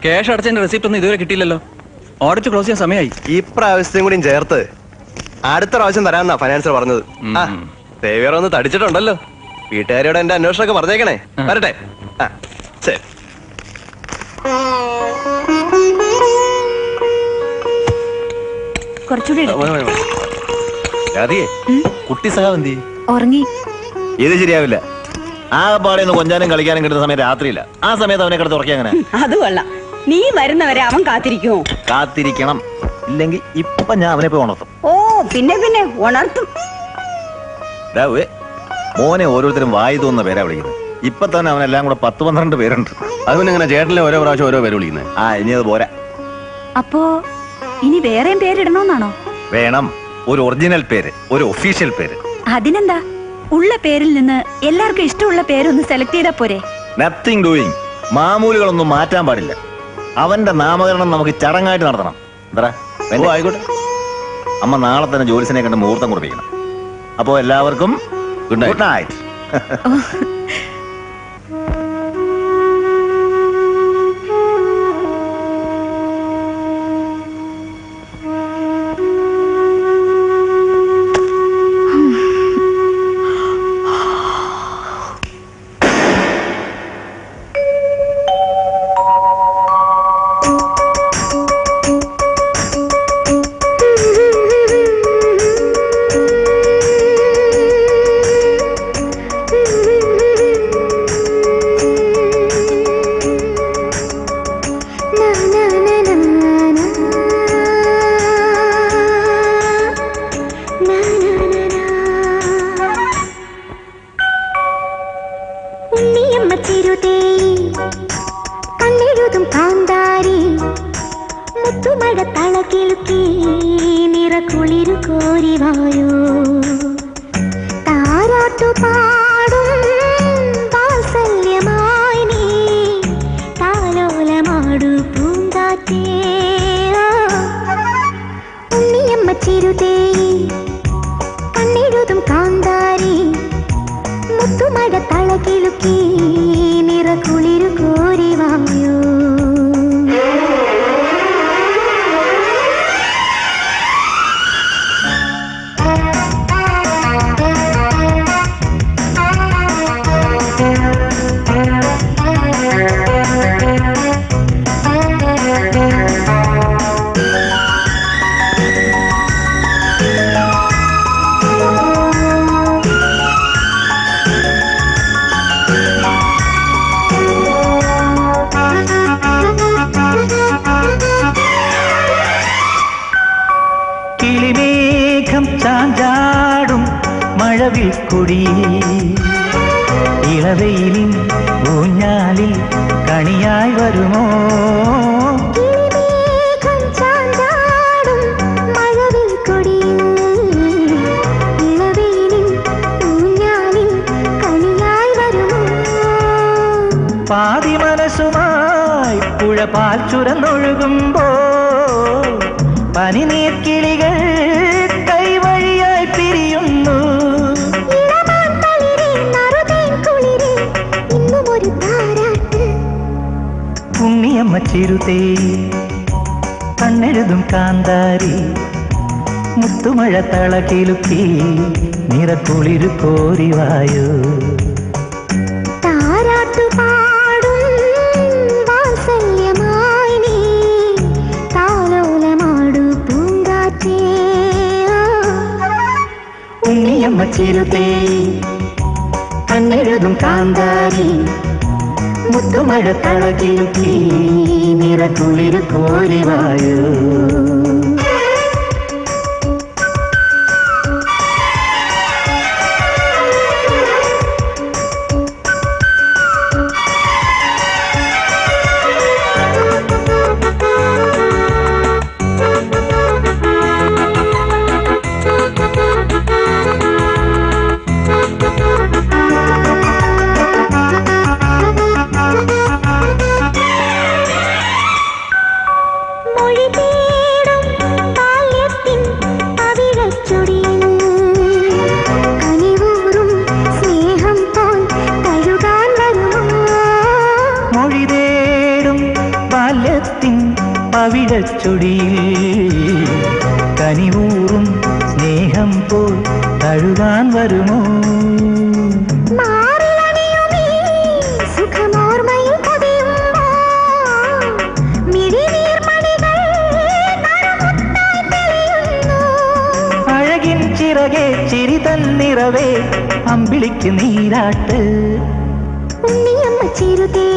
Cash അടച്ചതിന്റെ receipt ഒന്നും ഇതുവരെ കിട്ടിയില്ലല്ലോ. ഓഡിറ്റ് ക്ലോസ് ചെയ്യാൻ സമയമായി. ഇപ്രാവശ്യത്തെയും കൂടി ചേർത്ത് അടുത്ത പ്രാവശ്യം തരാമെന്നാ ഫൈനാൻസർ പറഞ്ഞത്. സേവിയർ ഒന്ന് തടിച്ചിട്ടുണ്ടല്ലോ. വീട്ടുകാരോട് എന്റെ അന്വേഷണമൊക്കെ പറഞ്ഞേക്കണേ. വരട്ടെ. ശരി. കുട്ടി സഹാവന്തി ഉറങ്ങി. ഇത് ശരിയാവില്ല. ആ പാടെയൊന്ന് കൊഞ്ചാനും കളിക്കാനും കിട്ടുന്ന സമയം രാത്രിയില്ല. ആ സമയത്ത് അവനെ കിടത്ത് ഉറക്കി അങ്ങനെ. അത് കൊള്ളാം. നീ വരുന്നവരെ അവൻ കാത്തിരിക്കുമോ? കാത്തിരിക്കണം. ഇല്ലെങ്കിൽ ഇപ്പൊ ഞാൻ അവനെ പോയി ഉണർത്തും. ഓ പിന്നെ പിന്നെ ഉണർത്തും. മോനെ ഓരോരുത്തരും വായി തോന്നുന്ന പേരാ വിളിക്കുന്നത്. ഇപ്പൊ തന്നെ അവനെല്ലാം കൂടെ 10-12 പേരുണ്ട്. അതുകൊണ്ടിങ്ങനെ ചേട്ടനെ ഓരോ പ്രാവശ്യം ഓരോ പേര് വിളിക്കുന്നത്. ഇനി അത് പോരാ. അപ്പോ ഇനി വേറെയും പേരിടണോന്നാണോ? വേണം. ഒരു ഒറിജിനൽ പേര്, ഒരു ഒഫീഷ്യൽ പേര്. അതിനെന്താ, ഉള്ള പേരിൽ നിന്ന് എല്ലാവർക്കും ഇഷ്ടമുള്ള പേരൊന്ന് സെലക്ട് ചെയ്താ പോരെ? Nothing doing. മാമൂലുകളൊന്നും മാറ്റാൻ പാടില്ല. അവന്റെ നാമകരണം നമുക്ക് ചടങ്ങായിട്ട് നടത്തണം. എന്താ ആയിക്കോട്ടെ. അമ്മ നാളെ തന്നെ ജോലിസിനെ കണ്ട് മുഹൂർത്തം കുറിപ്പിക്കണം. അപ്പോ എല്ലാവർക്കും ഗുഡ് നൈറ്റ്. മൊഴി തേടും പവിഴച്ചൊടിയിൽ കനിവൂറും സ്നേഹം പോൽ തഴുകാൻ വരുമോ? അഴകിൻ ചിറകെ ചിരി തന്നിറവേ അമ്പിളിക്ക് നീരാട്ട് ഉണ്ണിയമ്മ ചിരുതേ